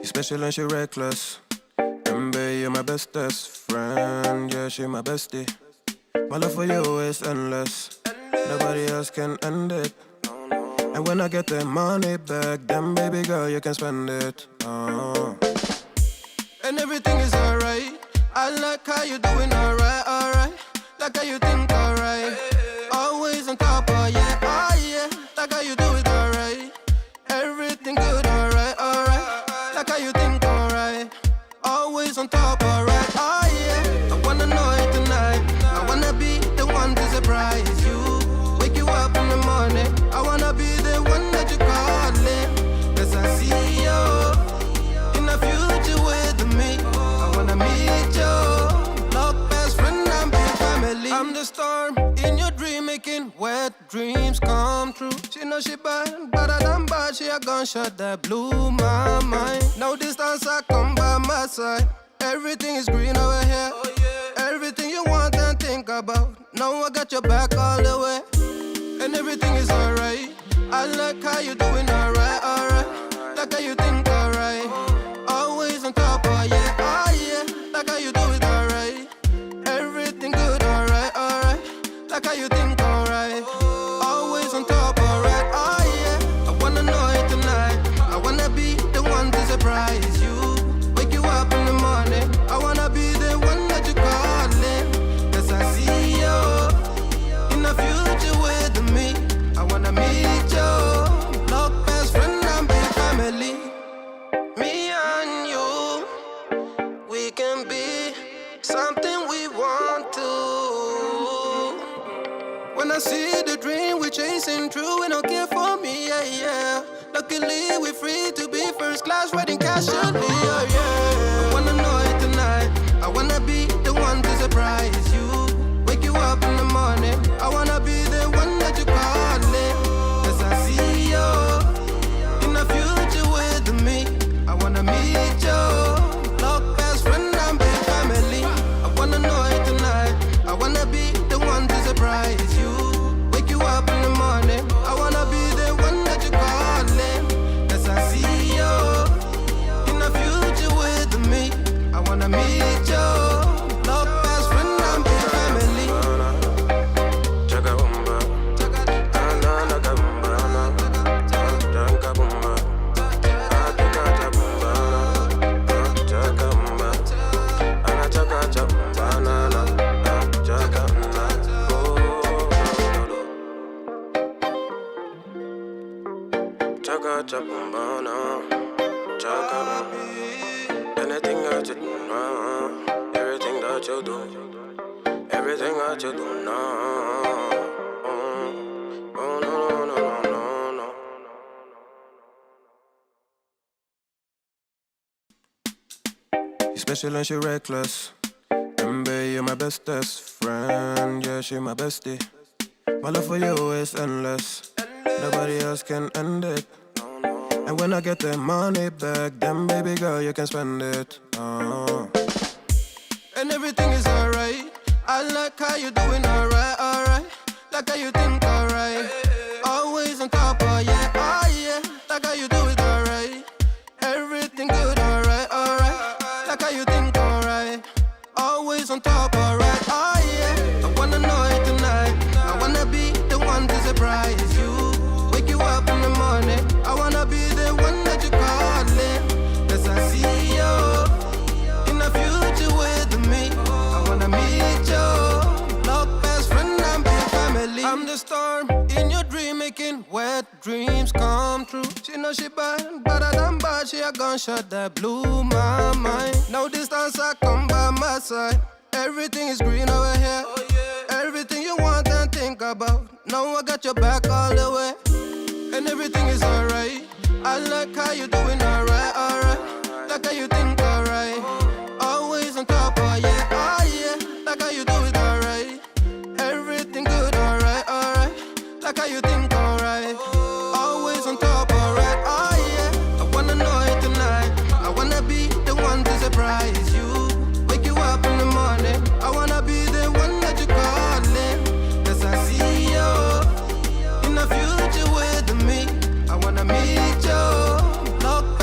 Special and she reckless. Baby, you're my bestest friend. Yeah, she my bestie. My love for you is endless. Nobody else can end it. And when I get the money back, then baby girl, you can spend it. And everything is alright. I like how you doing alright, alright. Like how you think alright. Always on top, oh yeah, oh yeah. Like how you do it alright. Everything good, alright, alright. Like how you think alright. Always on top, alright, oh yeah. I wanna know it tonight. I wanna be the one to surprise you. Wake you up in the morning. I wanna be the one that you calling. Cause I see you in the future with me. I wanna meet you. Love best friend and big family. I'm the storm in your dream, making wet dreams come true. She know she bad, but I don't bad. She a gunshot that blew my mind. No distance, I come by my side. Everything is green over here. Everything you want and think about. Now I got your back all the way. And everything is alright. I like how you doing alright, alright. Like how you think alright. Always on top, oh yeah, oh yeah. Like how you do it alright. Everything good, alright, alright. Like how you think alright. Always on top, alright, oh yeah. I wanna know it tonight. I wanna be the one to surprise you. Wake you up in the morning. I wanna be the one that you calling. Cause I see you in the future with me. I wanna meet you. Love best friend and big family. Me and you, we can be something we want to. When I see the dream we're chasing true, and don't care for me, yeah, yeah. Luckily we're free to be first class, riding casually, oh yeah. I wanna know it tonight. I wanna be the one to surprise you. Wake you up in the morning. I wanna be the one that you calling. Cause I see you in the future with me. I wanna meet you. Love best friend and big family. I wanna know it tonight. I wanna be the one to surprise you. Wake you up in the morning. I wanna be the one that you calling. Cause I see you in the future with me. I wanna meet you. Love best friend and big family. Anything that you do now, everything that you do, everything that you do now. Oh, no, no, no, no, no. She's special and she reckless. Baby, you're my bestest friend. Yeah, she my bestie. My love for you is endless. Nobody else can end it. And when I get the money back, then baby girl, you can spend it. And everything is alright. I like how you doing alright, alright. Like how you think alright. Always on top, oh yeah, oh yeah. Like how you do it alright. Everything good, alright, alright. Like how you think alright. Always on top, alright, oh yeah. I wanna know it tonight. I wanna be the one to surprise you. Wake you up in the morning. I wanna be the one that you calling. Cause I see you in the future with me. I wanna meet you. Love best friend and big family. I'm the storm in your dream, making wet dreams come true. She know she bad, but I don't bad. She a gunshot that blew my mind. No distance, I come by my side. Everything is green over here. Everything you want and think about. Now I got your back all the way. And everything is alright. I like how you doing alright, alright. Like how you think alright. Always on top, oh yeah, oh yeah. Like how you do it alright. Everything good, alright, alright. Like how you think alright. Always on top, alright, oh yeah. I wanna know it tonight. I wanna be the one to surprise you. Wake you up in the morning. I wanna be the one that you calling. Cause I see you in the future with me. I wanna meet you. Love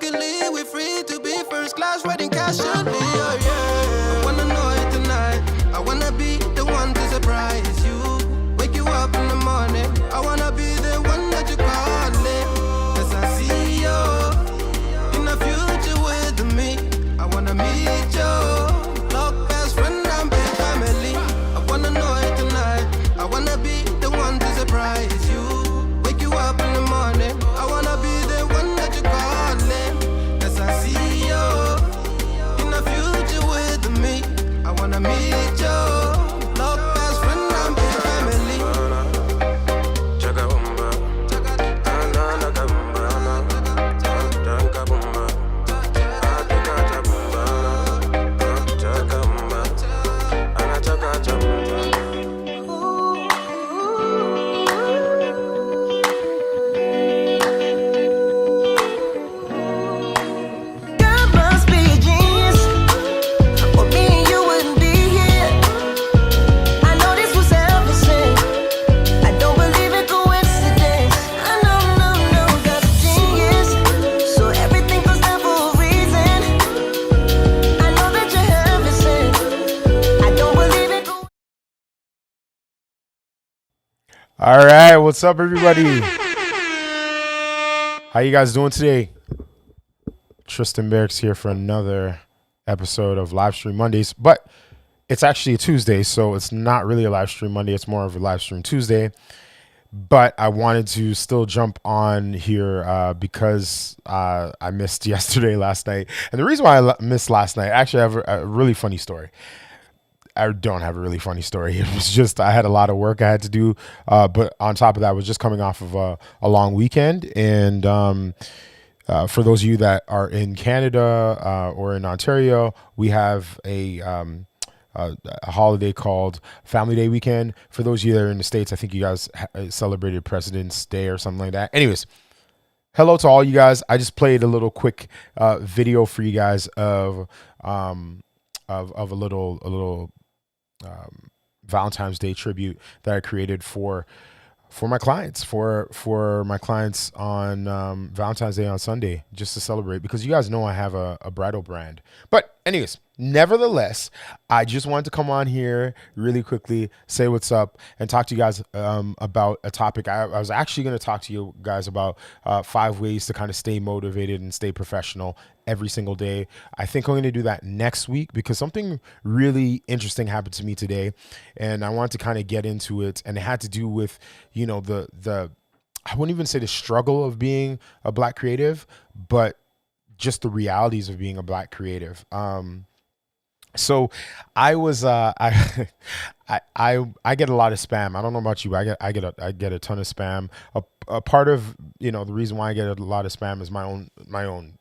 Luckily, we're free to be first class, riding casually. Oh yeah. I wanna know it tonight. I wanna be the one to surprise you. Wake you up in the morning. I wanna be the one that you call it. 'Cause I see you in the future with me. I wanna meet you. Look, best friend and big family. I wanna know it tonight. I wanna be the one to surprise you. Wake you up in the morning. I wanna be the one that you call it. 'Cause I see you in the future with me. I wanna meet you. Look, best friend and big family. God must be a genius, or me and you wouldn't be here. I know this was everything. I don't believe in coincidence. I know, God's a genius, so everything goes down for a reason. I know that you're everything. I don't believe in coincidence. All right, what's up, everybody? How you guys doing today? Tristan Barracks here for another episode of Livestream Mondays, but it's actually a Tuesday, so it's not really a Livestream Monday. It's more of a Livestream Tuesday. But I wanted to still jump on here because I missed last night. And the reason why I missed last night, actually, I have a really funny story. I don't have a really funny story. It was just I had a lot of work I had to do, but on top of that, I was just coming off of a long weekend. And for those of you that are in Canada or in Ontario, we have a holiday called Family Day weekend. For those of you that are in the States, I think you guys celebrated President's Day or something like that. Anyways, hello to all you guys. I just played a little quick video for you guys of a little Valentine's Day tribute that I created for my clients, for my clients on Valentine's Day on Sunday, just to celebrate, because you guys know I have a bridal brand. But anyways, nevertheless, I just wanted to come on here really quickly, say what's up, and talk to you guys about a topic. I was actually going to talk to you guys about 5 ways to kind of stay motivated and stay professional every single day. I think I'm going to do that next week because something really interesting happened to me today, and I wanted to kind of get into it. And it had to do with, you know, the I wouldn't even say the struggle of being a Black creative, but just the realities of being a Black creative. So I was I get a lot of spam. I don't know about you, but I get a ton of spam. A part of, you know, the reason why I get a lot of spam is my own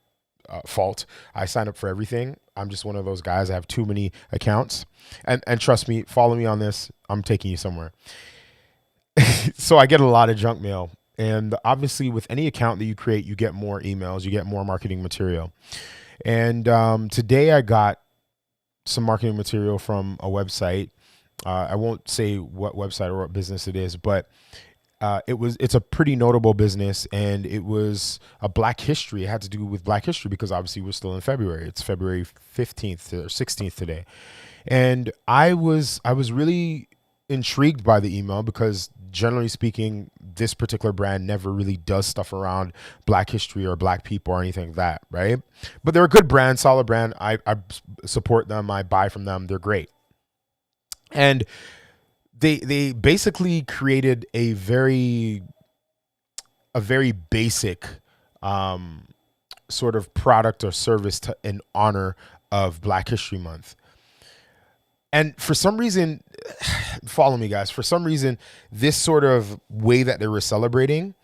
fault. I sign up for everything. I'm just one of those guys. I have too many accounts, and trust me, follow me on this. I'm taking you somewhere. So I get a lot of junk mail, and obviously with any account that you create, you get more emails, you get more marketing material. And today I got some marketing material from a website. I won't say what website or what business it is, but it's a pretty notable business, and it was a Black history. It had to do with Black history because obviously we're still in February. It's February 15th or 16th today. And I was really intrigued by the email because generally speaking, this particular brand never really does stuff around Black history or Black people or anything like that, right? But they're a good brand, solid brand. I support them. I buy from them. They're great. And they basically created a very basic sort of product or service in honor of Black History Month. And for some reason, follow me guys, for some reason, this sort of way that they were celebrating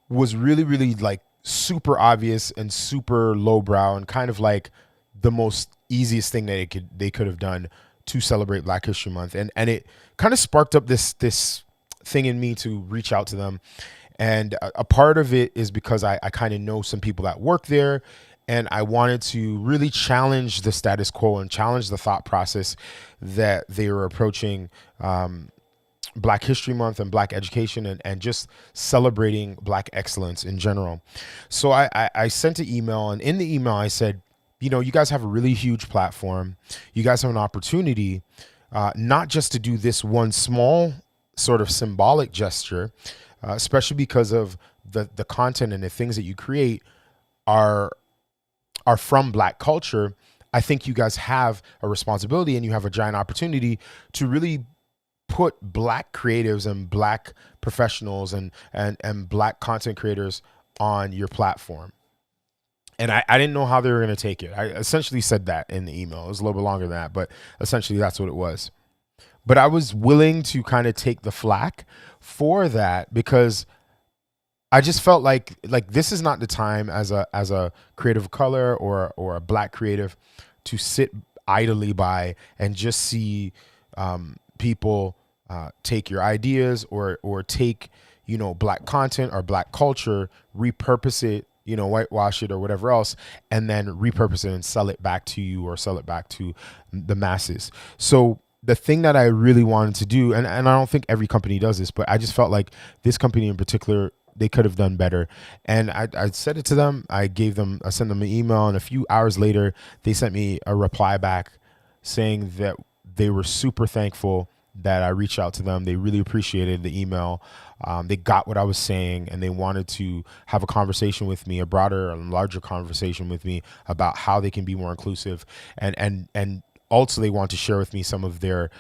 was really, really like super obvious and super lowbrow and kind of like the most easiest thing that they could have done to celebrate Black History Month. And it kind of sparked up this thing in me to reach out to them. And a part of it is because I kind of know some people that work there, and I wanted to really challenge the status quo and challenge the thought process that they were approaching Black History Month and Black education, and just celebrating Black excellence in general. So I sent an email, and in the email I said, you know, you guys have a really huge platform. You guys have an opportunity, not just to do this one small sort of symbolic gesture, especially because of the content and the things that you create are from Black culture. I think you guys have a responsibility and you have a giant opportunity to really put Black creatives and Black professionals and Black content creators on your platform. And I didn't know how they were going to take it. I essentially said that in the email. It was a little bit longer than that, but essentially that's what it was. But I was willing to kind of take the flack for that, because I just felt like this is not the time as a creative of color or a Black creative to sit idly by and just see people take your ideas or take, you know, Black content or Black culture, repurpose it, you know, whitewash it or whatever else, and then repurpose it and sell it back to you or sell it back to the masses. So the thing that I really wanted to do, and I don't think every company does this, but I just felt like this company in particular, they could have done better. And I said it to them. I sent them an email, and a few hours later, they sent me a reply back saying that they were super thankful that I reached out to them. They really appreciated the email. They got what I was saying, and they wanted to have a conversation with me, a broader and larger conversation with me about how they can be more inclusive. And also they want to share with me some of their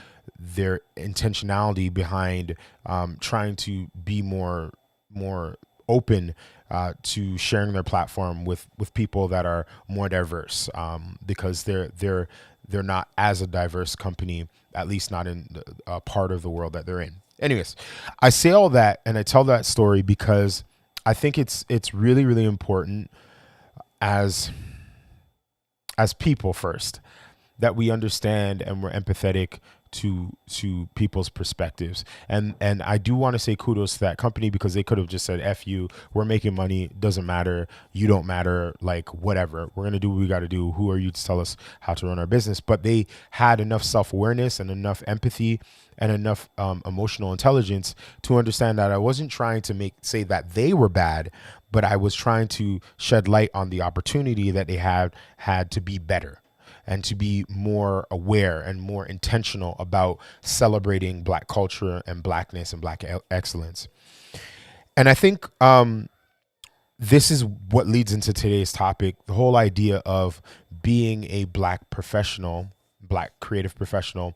intentionality behind trying to be more open to sharing their platform with people that are more diverse, because they're not as a diverse company, at least not in a part of the world that they're in. Anyways, I say all that and I tell that story because I think it's really, really important as people first, that we understand and we're empathetic to people's perspectives. And I do want to say kudos to that company, because they could have just said, F you, we're making money, doesn't matter, you don't matter, like whatever, we're going to do what we got to do. Who are you to tell us how to run our business? But they had enough self-awareness and enough empathy and enough emotional intelligence to understand that I wasn't trying to say that they were bad, but I was trying to shed light on the opportunity that they had to be better and to be more aware and more intentional about celebrating Black culture and Blackness and Black excellence. And I think this is what leads into today's topic, the whole idea of being a Black professional, Black creative professional.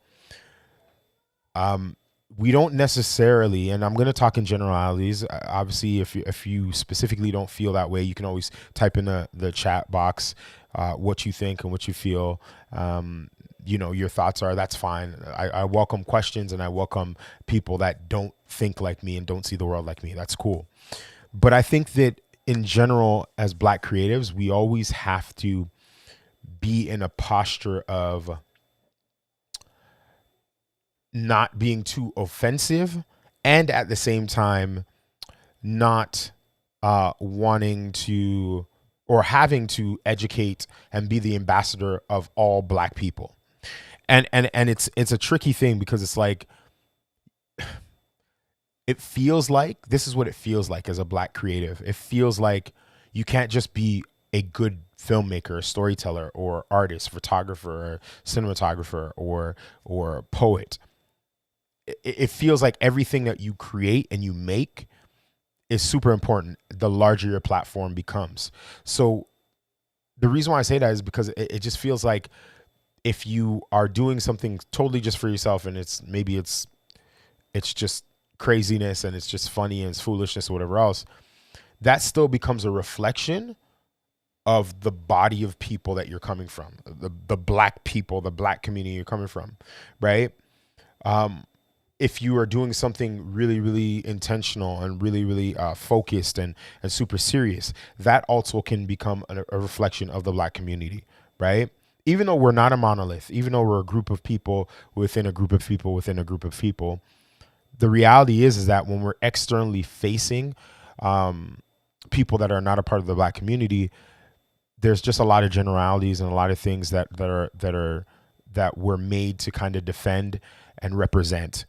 We don't necessarily, and I'm going to talk in generalities. Obviously, if you specifically don't feel that way, you can always type in the chat box what you think and what you feel, you know, your thoughts are. That's fine. I welcome questions, and I welcome people that don't think like me and don't see the world like me. That's cool. But I think that in general, as Black creatives, we always have to be in a posture of not being too offensive, and at the same time not wanting to or having to educate and be the ambassador of all Black people. And it's a tricky thing, because it's like, it feels like, this is what it feels like as a Black creative. It feels like you can't just be a good filmmaker, storyteller, or artist, photographer, or cinematographer, or poet. It feels like everything that you create and you make is super important the larger your platform becomes. So the reason why I say that is because it just feels like if you are doing something totally just for yourself, and it's just craziness and it's just funny and it's foolishness or whatever else, that still becomes a reflection of the body of people that you're coming from, the Black people, the Black community you're coming from, right? If you are doing something really, really intentional and really, really focused and super serious, that also can become a reflection of the Black community, right? Even though we're not a monolith, even though we're a group of people within a group of people within a group of people, the reality is that when we're externally facing people that are not a part of the Black community, there's just a lot of generalities and a lot of things that we're made to kind of defend and represent.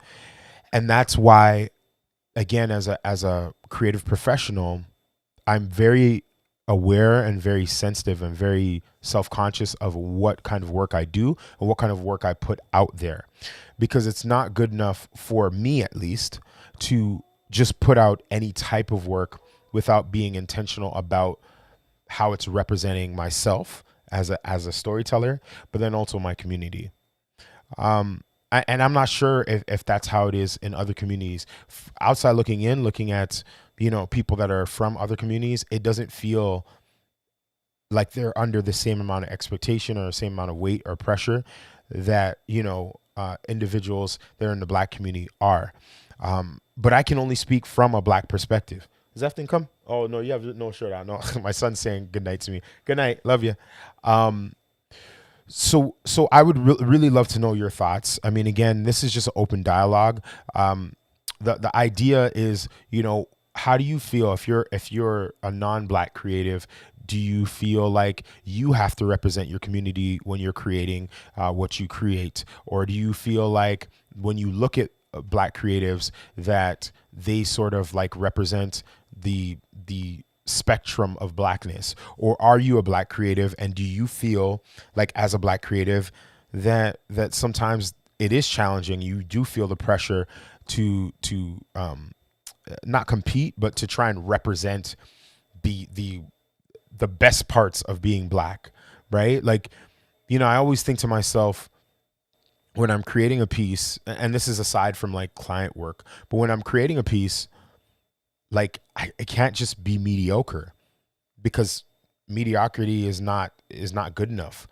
And that's why, again, as a creative professional, I'm very aware and very sensitive and very self-conscious of what kind of work I do and what kind of work I put out there, because it's not good enough for me, at least, to just put out any type of work without being intentional about how it's representing myself as a storyteller, but then also my community. And I'm not sure if that's how it is in other communities. Outside looking in, looking at, people that are from other communities, it doesn't feel like they're under the same amount of expectation or the same amount of weight or pressure that, individuals that are in the Black community are. But I can only speak from a Black perspective. Does that thing come? Oh, no, you have no shirt on. No, my son's saying good night to me. Good night. Love you. So I would really love to know your thoughts. I mean, again, this is just an open dialogue. The idea is, how do you feel if you're a non-Black creative? Do you feel like you have to represent your community when you're creating what you create? Or do you feel like when you look at Black creatives that they sort of like represent the spectrum of Blackness? Or are you a Black creative, and do you feel like as a Black creative that sometimes it is challenging? You do feel the pressure to not compete, but to try and represent the best parts of being Black, right? Like, I always think to myself when I'm creating a piece, and this is aside from like client work, but when I'm creating a piece, like it can't just be mediocre, because mediocrity is not good enough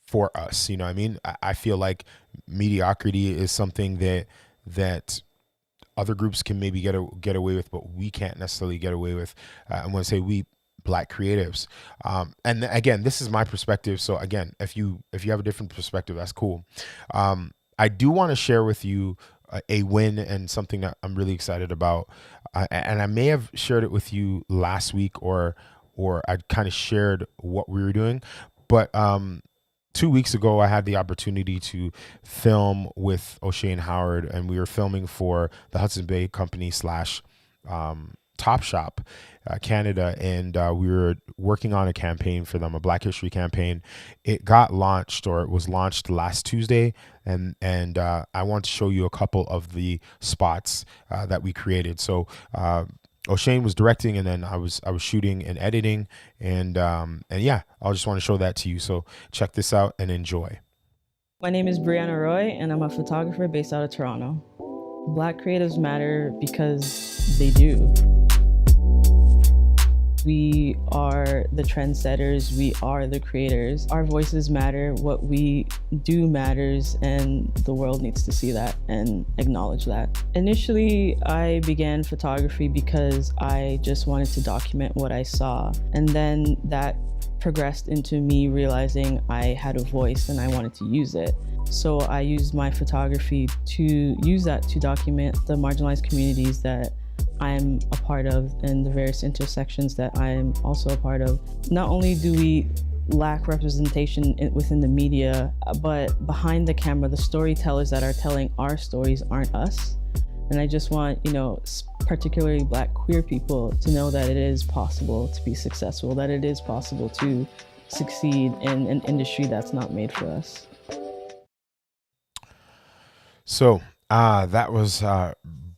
for us. You know what I mean? I feel like mediocrity is something that other groups can maybe get away with, but we can't necessarily get away with. I want to say we Black creatives. And again, this is my perspective. So again, if you have a different perspective, that's cool. I do want to share with you a win and something that I'm really excited about. And I may have shared it with you last week, or I kind of shared what we were doing. But 2 weeks ago, I had the opportunity to film with O'Shane Howard, and we were filming for the Hudson Bay Company / Top Shop Canada, and we were working on a campaign for them, a Black History campaign. It got launched, or it was launched last Tuesday, and I want to show you a couple of the spots that we created. So O'Shane was directing, and then I was shooting and editing, and yeah, I just want to show that to you. So check this out and enjoy. My name is Brianna Roy, and I'm a photographer based out of Toronto. Black creatives matter because they do. We are the trendsetters, we are the creators. Our voices matter, what we do matters, and the world needs to see that and acknowledge that. Initially, I began photography because I just wanted to document what I saw, and then that progressed into me realizing I had a voice and I wanted to use it. So I used my photography to use that to document the marginalized communities that I'm a part of and the various intersections that I am also a part of. Not only do we lack representation within the media, but behind the camera, the storytellers that are telling our stories aren't us. And I just want, particularly Black queer people to know that it is possible to be successful, that it is possible to succeed in an industry that's not made for us. So that was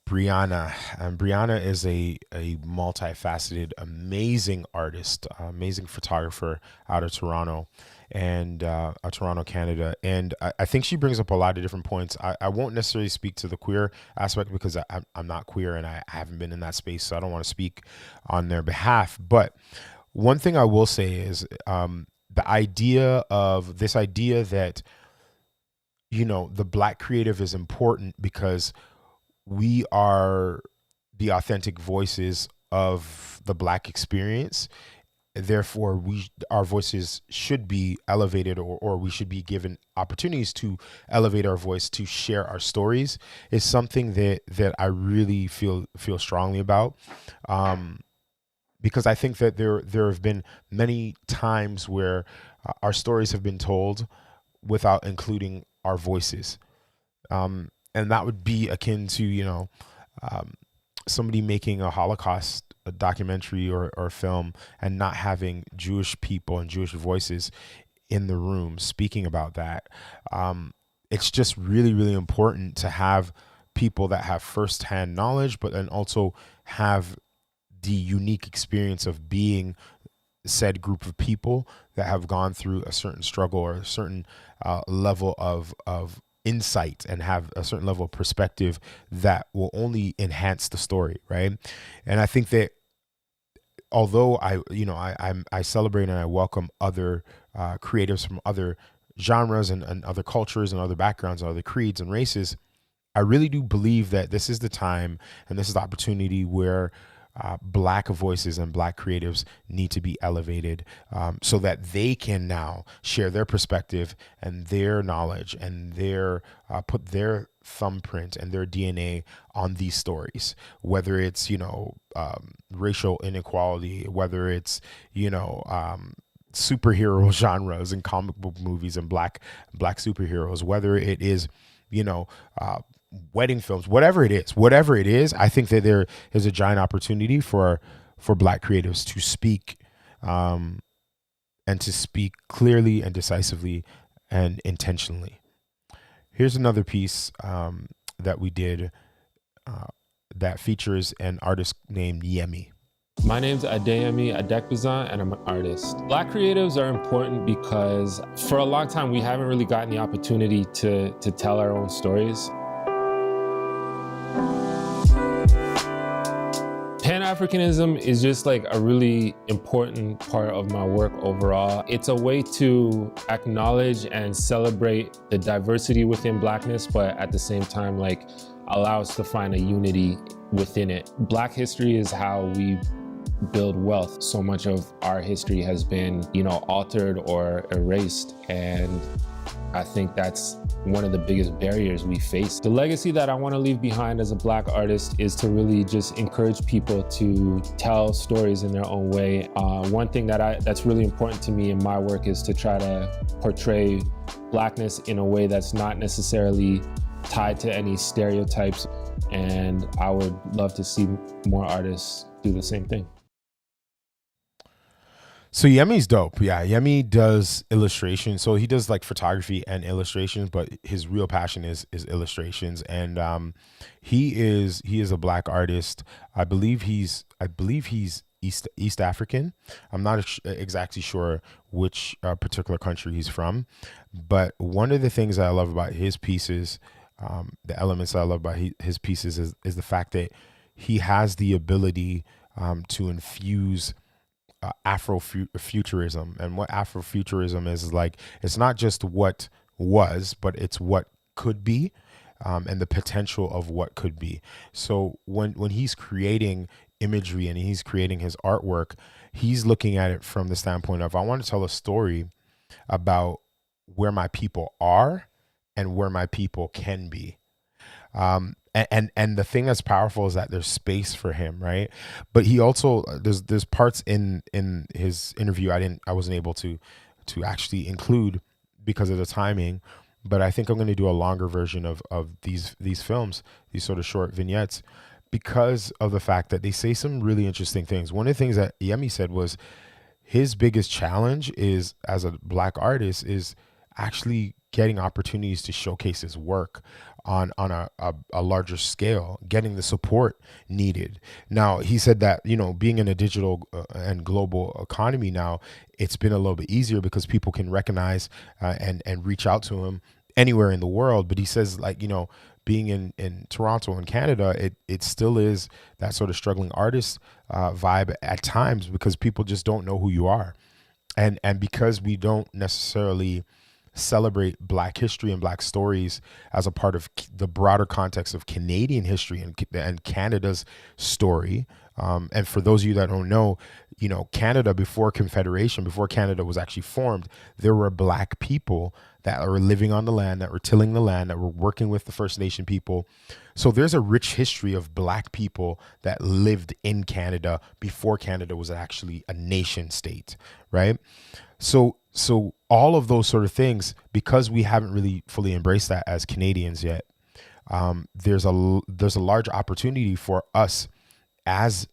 Brianna, and Brianna is a multifaceted, amazing artist, amazing photographer out of Toronto, and Toronto, Canada. And I think she brings up a lot of different points. I won't necessarily speak to the queer aspect because I'm not queer and I haven't been in that space, so I don't want to speak on their behalf. But one thing I will say is the idea that, the Black creative is important because we are the authentic voices of the Black experience. Therefore, our voices should be elevated, or we should be given opportunities to elevate our voice, to share our stories, is something that I really feel strongly about. Because I think that there have been many times where our stories have been told without including our voices. And that would be akin to, somebody making a Holocaust documentary or film and not having Jewish people and Jewish voices in the room speaking about that. It's just really, really important to have people that have firsthand knowledge, but then also have the unique experience of being said group of people that have gone through a certain struggle or a certain level of insight and have a certain level of perspective that will only enhance the story, right? And I think that although I celebrate and I welcome other creatives from other genres and other cultures and other backgrounds and other creeds and races, I really do believe that this is the time and this is the opportunity where Black voices and Black creatives need to be elevated so that they can now share their perspective and their knowledge and their put their thumbprint and their DNA on these stories, whether it's, racial inequality, whether it's, superhero genres and comic book movies and black superheroes, whether it is, wedding films, whatever it is, I think that there is a giant opportunity for Black creatives to speak and to speak clearly and decisively and intentionally. Here's another piece that we did that features an artist named Yemi. My name's Adeyemi Adekbazan, and I'm an artist. Black creatives are important because for a long time we haven't really gotten the opportunity to tell our own stories. Pan-Africanism is just like a really important part of my work overall. It's a way to acknowledge and celebrate the diversity within Blackness, but at the same time, like, allow us to find a unity within it. Black history is how we build wealth. So much of our history has been, altered or erased, and I think that's one of the biggest barriers we face. The legacy that I want to leave behind as a Black artist is to really just encourage people to tell stories in their own way. One thing that's really important to me in my work is to try to portray Blackness in a way that's not necessarily tied to any stereotypes, and I would love to see more artists do the same thing. So Yemi's dope. Yeah, Yemi does illustration. So he does like photography and illustrations, but his real passion is illustrations. And he is a Black artist. I believe he's East African. I'm not exactly sure which particular country he's from, but one of the things that I love about his pieces, the elements that I love about his pieces is the fact that he has the ability to infuse Afrofuturism. And what Afrofuturism is like, it's not just what was, but it's what could be, and the potential of what could be. So when he's creating imagery and he's creating his artwork, he's looking at it from the standpoint of, I want to tell a story about where my people are and where my people can be. And the thing that's powerful is that there's space for him, right? But he also, there's parts in his interview I wasn't able to actually include because of the timing. But I think I'm going to do a longer version of these films, these sort of short vignettes, because of the fact that they say some really interesting things. One of the things that Yemi said was his biggest challenge is, as a Black artist, is actually getting opportunities to showcase his work on a larger scale, getting the support needed. Now, he said that, being in a digital and global economy now, it's been a little bit easier because people can recognize and reach out to him anywhere in the world. But he says, like, being in Toronto and Canada, it still is that sort of struggling artist vibe at times, because people just don't know who you are. And because we don't necessarily celebrate Black history and Black stories as a part of the broader context of Canadian history and Canada's story. And for those of you that don't know, Canada, before Confederation, before Canada was actually formed, there were Black people that were living on the land, that were tilling the land, that were working with the First Nation people. So there's a rich history of Black people that lived in Canada before Canada was actually a nation state, right? So all of those sort of things, because we haven't really fully embraced that as Canadians yet, there's a large opportunity for us as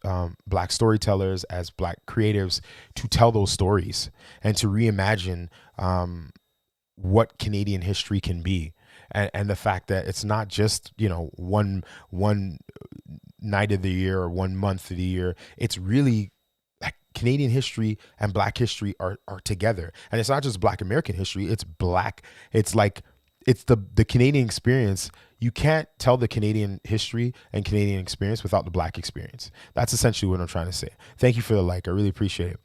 Black storytellers, as Black creatives, to tell those stories and to reimagine what Canadian history can be. And the fact that it's not just, you know, one night of the year or 1 month of the year. It's really like Canadian history and Black history are together. And it's not just Black American history. It's Black. It's like, it's the Canadian experience. You can't tell the Canadian history and Canadian experience without the Black experience. That's essentially what I'm trying to say. Thank you for the like. I really appreciate it.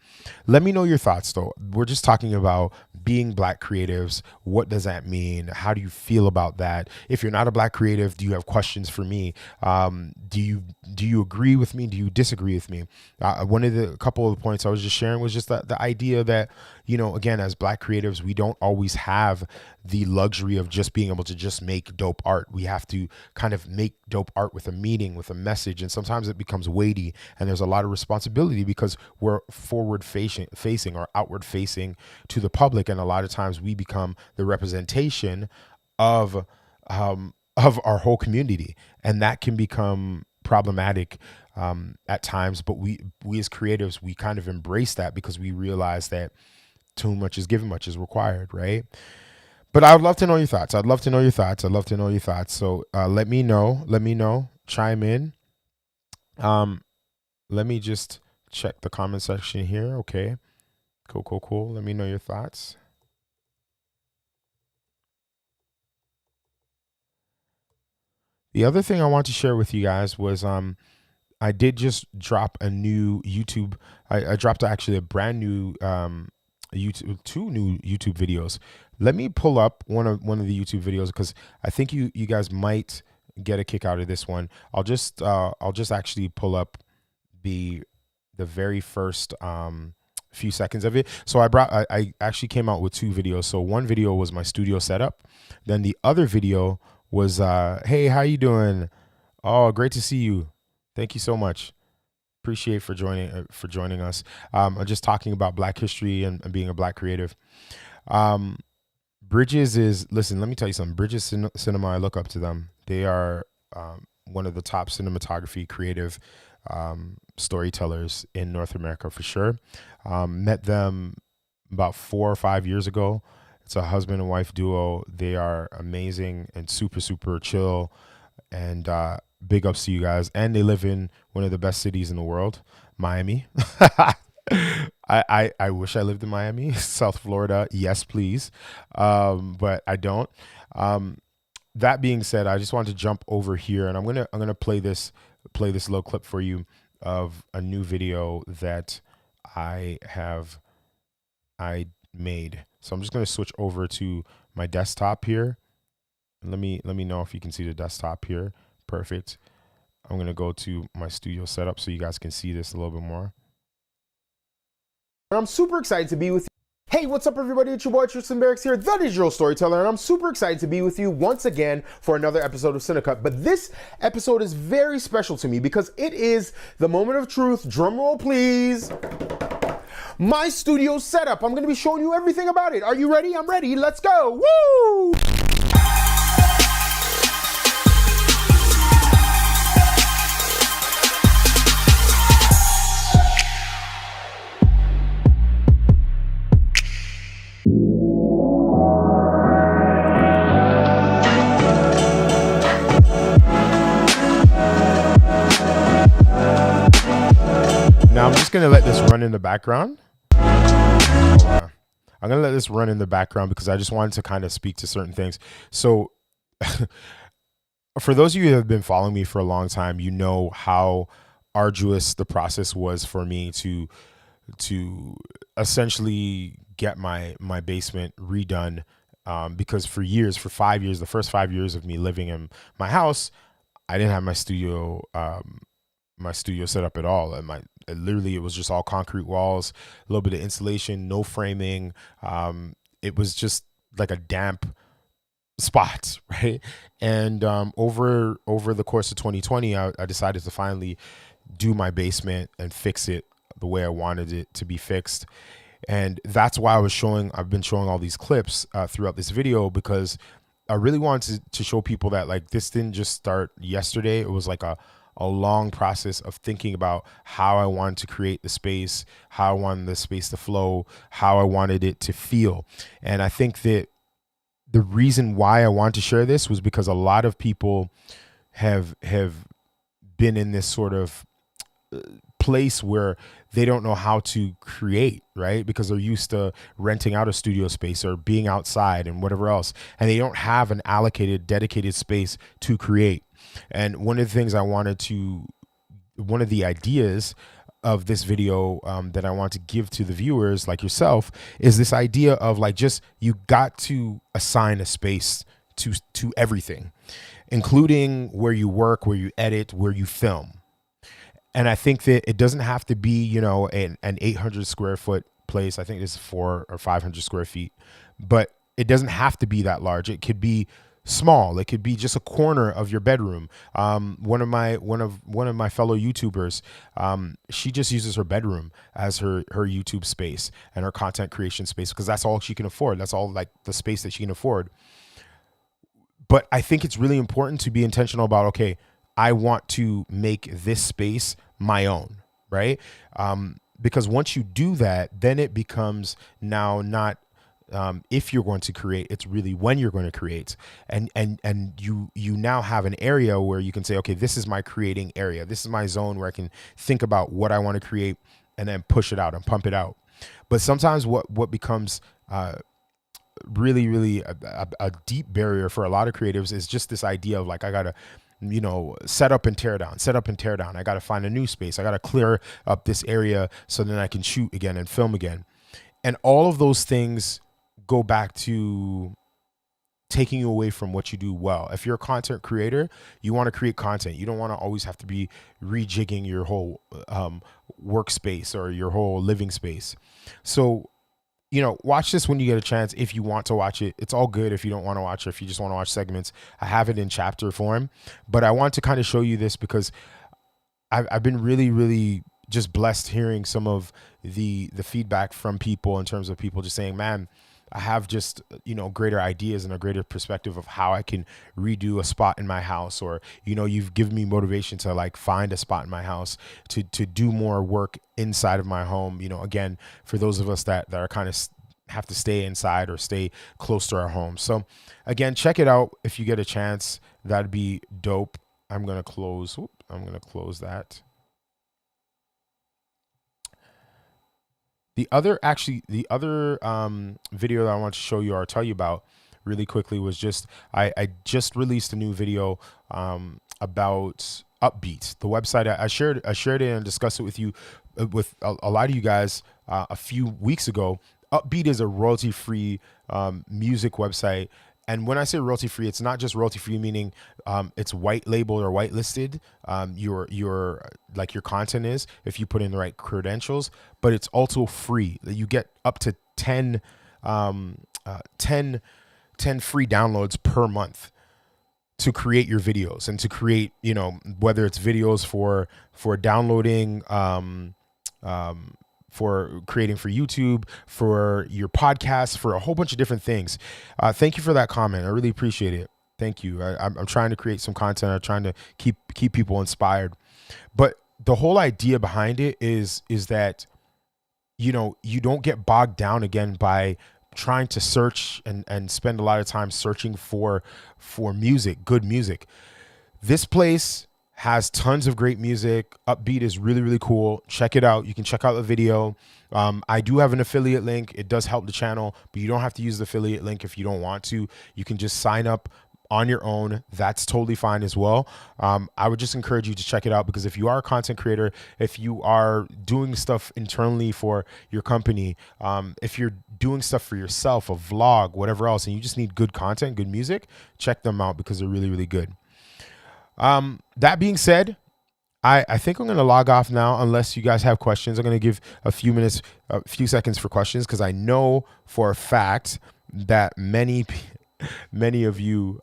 Let me know your thoughts, though. We're just talking about being Black creatives. What does that mean? How do you feel about that? If you're not a Black creative, do you have questions for me? Do you agree with me? Do you disagree with me? One of the couple of the points I was just sharing was just the idea that, you know, again, as Black creatives, we don't always have the luxury of just being able to just make dope art. We have to kind of make dope art with a meaning, with a message. And sometimes it becomes weighty and there's a lot of responsibility because we're forward facing or outward facing to the public. And a lot of times we become the representation of our whole community. And that can become problematic at times. But we as creatives, we kind of embrace that because we realize that too much is given, much is required, right? But I would love to know your thoughts. I'd love to know your thoughts. I'd love to know your thoughts. So let me know, chime in. Let me just check the comment section here. Okay, cool. Let me know your thoughts. The other thing I want to share with you guys was I did just drop a new YouTube. I dropped actually a brand new YouTube, 2 new YouTube videos. Let me pull up one of the YouTube videos because I think you guys might get a kick out of this one. I'll just actually pull up the very first few seconds of it. So I actually came out with 2 videos. So one video was my studio setup. Then the other video was hey, how you doing? Oh, great to see you. Thank you so much. Appreciate for joining us. I'm just talking about Black history and being a Black creative. Bridges listen, let me tell you something. Bridges Cinema, I look up to them. They are one of the top cinematography creative storytellers in North America for sure. Met them about 4 or 5 years ago. It's a husband and wife duo. They are amazing and super, super chill. And big ups to you guys. And they live in one of the best cities in the world, Miami. I wish I lived in Miami, South Florida. Yes, please. But I don't. That being said, I just wanted to jump over here and I'm gonna play this little clip for you of a new video that I made. So I'm just gonna switch over to my desktop here. Let me know if you can see the desktop here. Perfect. I'm going to go to my studio setup so you guys can see this a little bit more. I'm super excited to be with you. Hey, what's up everybody? It's your boy Tristan Barracks here, the digital storyteller, and I'm super excited to be with you once again for another episode of Cinecut. But this episode is very special to me because it is the moment of truth. Drum roll, please. My studio setup. I'm going to be showing you everything about it. Are you ready? I'm ready. Let's go. Woo! Now I'm just going to let this run in the background. I'm going to let this run in the background because I just wanted to kind of speak to certain things. So for those of you who have been following me for a long time, you know how arduous the process was for me to essentially get my basement redone. Because for 5 years, the first 5 years of me living in my house, I didn't have my studio set up at all. And literally it was just all concrete walls, a little bit of insulation, no framing. It was just like a damp spot, right? And over the course of 2020, I decided to finally do my basement and fix it the way I wanted it to be fixed. And that's why I've been showing all these clips throughout this video, because I really wanted to show people that like this didn't just start yesterday. It was like a long process of thinking about how I wanted to create the space, how I wanted the space to flow, how I wanted it to feel. And I think that the reason why I want to share this was because a lot of people have been in this sort of place where they don't know how to create, right? Because they're used to renting out a studio space or being outside and whatever else, and they don't have an allocated, dedicated space to create. And one of the things one of the ideas of this video that I want to give to the viewers like yourself is this idea of like, just, you got to assign a space to everything, including where you work, where you edit, where you film. And I think that it doesn't have to be, you know, an 800 square foot place. I think it's 400 or 500 square feet, but it doesn't have to be that large. It could be small. It could be just a corner of your bedroom. One of my fellow YouTubers, she just uses her bedroom as her YouTube space and her content creation space, because that's all she can afford. That's all like the space that she can afford. But I think it's really important to be intentional about, okay, I want to make this space my own, right? Because once you do that, then it becomes now not if you're going to create, it's really when you're going to create. And you now have an area where you can say, okay, this is my creating area. This is my zone where I can think about what I want to create and then push it out and pump it out. But sometimes what becomes really a deep barrier for a lot of creatives is just this idea of like, I gotta, you know, set up and tear down. I got to find a new space. I got to clear up this area so then I can shoot again and film again. And all of those things go back to taking you away from what you do well. If you're a content creator, you want to create content. You don't want to always have to be rejigging your whole workspace or your whole living space. So, you know, watch this when you get a chance. If you want to watch it, it's all good. If you don't want to watch it, if you just want to watch segments, I have it in chapter form. But I want to kind of show you this because I've been really just blessed hearing some of the feedback from people in terms of people just saying, man, I have just, you know, greater ideas and a greater perspective of how I can redo a spot in my house. Or, you know, you've given me motivation to like find a spot in my house to do more work inside of my home. You know, again, for those of us that are kind of have to stay inside or stay close to our home. So again, check it out if you get a chance. That'd be dope. I'm going to close that. The other video that I want to show you or tell you about really quickly was just, I just released a new video about Uppbeat, the website. I shared it and discussed it with you, with a lot of you guys a few weeks ago. Uppbeat is a royalty-free music website. And when I say royalty-free, it's not just royalty-free, meaning it's white labeled or whitelisted. Your content is, if you put in the right credentials, but it's also free. You get up to 10 free downloads per month to create your videos and to create, you know, whether it's videos for downloading, for creating for YouTube, for your podcast, for a whole bunch of different things. Thank you for that comment. I really appreciate it. Thank you. I'm trying to create some content. I'm trying to keep people inspired. But the whole idea behind it is that, you know, you don't get bogged down again by trying to search and spend a lot of time searching for music, good music. This place has tons of great music. Uppbeat is really cool. Check it out. You can check out the video. I do have an affiliate link. It does help the channel, but you don't have to use the affiliate link if you don't want to. You can just sign up on your own. That's totally fine as well. I would just encourage you to check it out, because if you are a content creator, if you are doing stuff internally for your company, if you're doing stuff for yourself, a vlog, whatever else, and you just need good content, good music, check them out because they're really good. That being said, I think I'm going to log off now unless you guys have questions. I'm going to give a few seconds for questions, because I know for a fact that many of you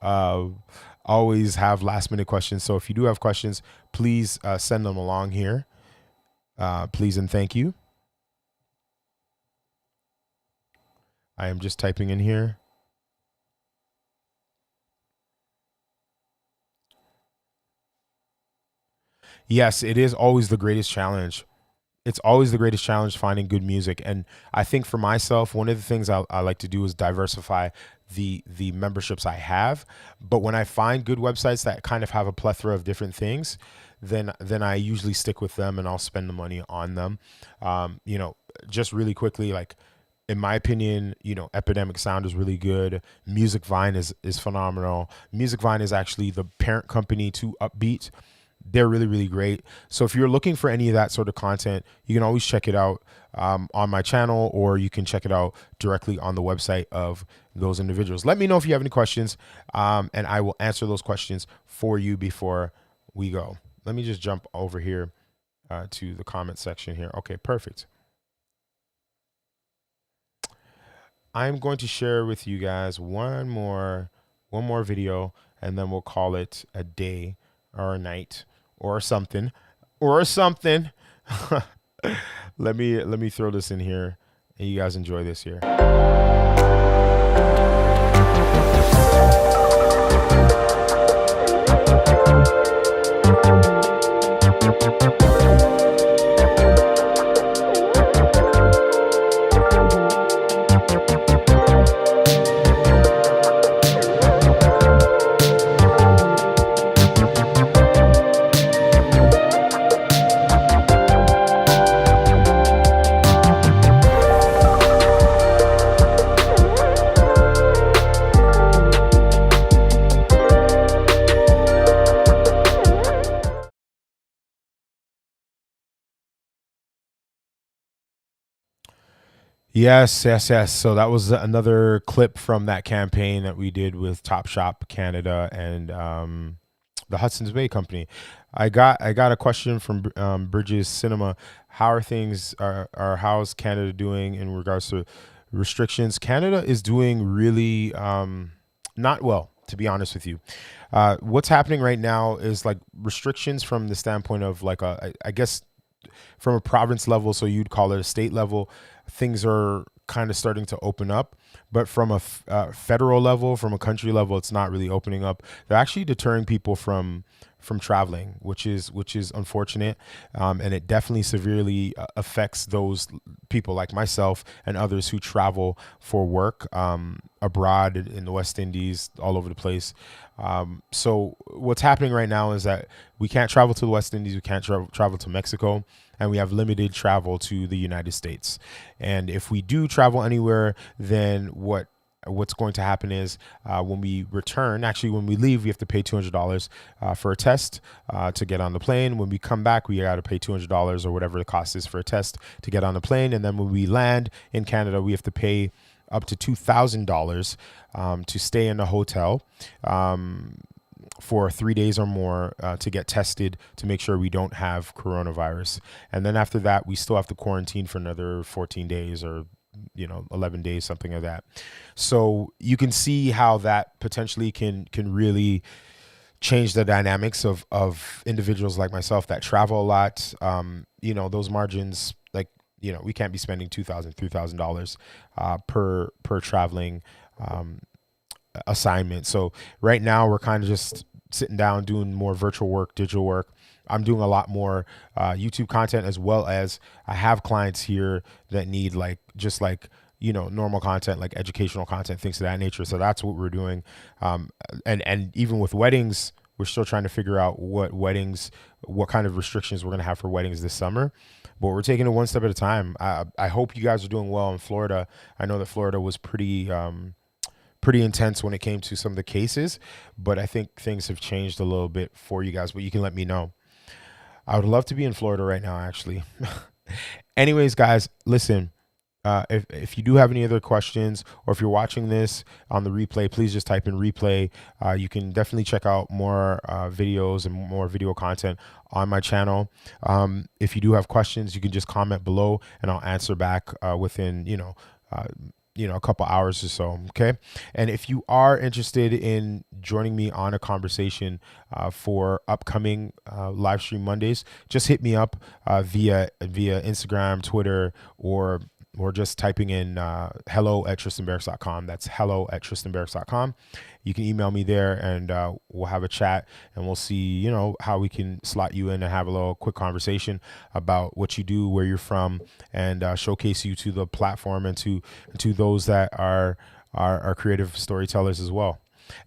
always have last minute questions. So if you do have questions, please send them along here. Please and thank you. I am just typing in here. Yes, it is always the greatest challenge. It's always the greatest challenge finding good music. And I think for myself, one of the things I like to do is diversify the memberships I have. But when I find good websites that kind of have a plethora of different things, then I usually stick with them and I'll spend the money on them. You know, just really quickly, like in my opinion, you know, Epidemic Sound is really good. Music Vine is phenomenal. Music Vine is actually the parent company to Uppbeat. They're really, really great. So if you're looking for any of that sort of content, you can always check it out on my channel, or you can check it out directly on the website of those individuals. Let me know if you have any questions, and I will answer those questions for you before we go. Let me just jump over here to the comment section here. Okay, perfect. I'm going to share with you guys one more video, and then we'll call it a day or a night or something. Let me throw this in here and you guys enjoy this here. Yes. So that was another clip from that campaign that we did with Top Shop Canada and the Hudson's Bay Company. I got a question from Bridges Cinema. How are things? How's Canada doing in regards to restrictions? Canada is doing really not well, to be honest with you. What's happening right now is like restrictions from the standpoint of like I guess from a province level, so you'd call it a state level, things are kind of starting to open up. But from a federal level, from a country level, it's not really opening up. They're actually deterring people from traveling, which is unfortunate, and it definitely severely affects those people like myself and others who travel for work abroad in the West Indies, all over the place. So what's happening right now is that we can't travel to the West Indies, we can't travel to Mexico, and we have limited travel to the United States. And if we do travel anywhere, then what's going to happen is when we return, actually when we leave, we have to pay $200 for a test to get on the plane. When we come back, we got to pay $200 or whatever the cost is for a test to get on the plane. And then when we land in Canada, we have to pay up to $2,000 to stay in a hotel for 3 days or more to get tested to make sure we don't have coronavirus. And then after that, we still have to quarantine for another 14 days or 11 days, something like that. So you can see how that potentially can really change the dynamics of individuals like myself that travel a lot. Those margins, like, we can't be spending $2,000, $3,000 per traveling assignment. So right now we're kind of just sitting down doing more virtual work, digital work. I'm doing a lot more YouTube content, as well as I have clients here that need normal content, like educational content, things of that nature. So that's what we're doing. And even with weddings, we're still trying to figure out what kind of restrictions we're going to have for weddings this summer. But we're taking it one step at a time. I hope you guys are doing well in Florida. I know that Florida was pretty intense when it came to some of the cases, but I think things have changed a little bit for you guys, but you can let me know. I would love to be in Florida right now, actually. Anyways, guys, listen, if you do have any other questions, or if you're watching this on the replay, please just type in replay. You can definitely check out more videos and more video content on my channel. If you do have questions, you can just comment below and I'll answer back within, a couple hours or so. Okay. And if you are interested in joining me on a conversation for upcoming Livestream Mondays, just hit me up via Instagram, Twitter, or or just typing in hello@tristanbarracks.com. That's hello@tristanbarracks.com. You can email me there, and we'll have a chat, and we'll see, you know, how we can slot you in and have a little quick conversation about what you do, where you're from, and showcase you to the platform and to those that are creative storytellers as well.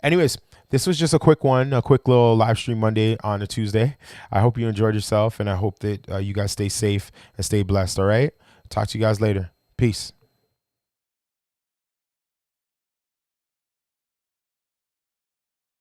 Anyways, this was just a quick one, a quick little live stream Monday on a Tuesday. I hope you enjoyed yourself, and I hope that you guys stay safe and stay blessed. All right. Talk to you guys later. Peace.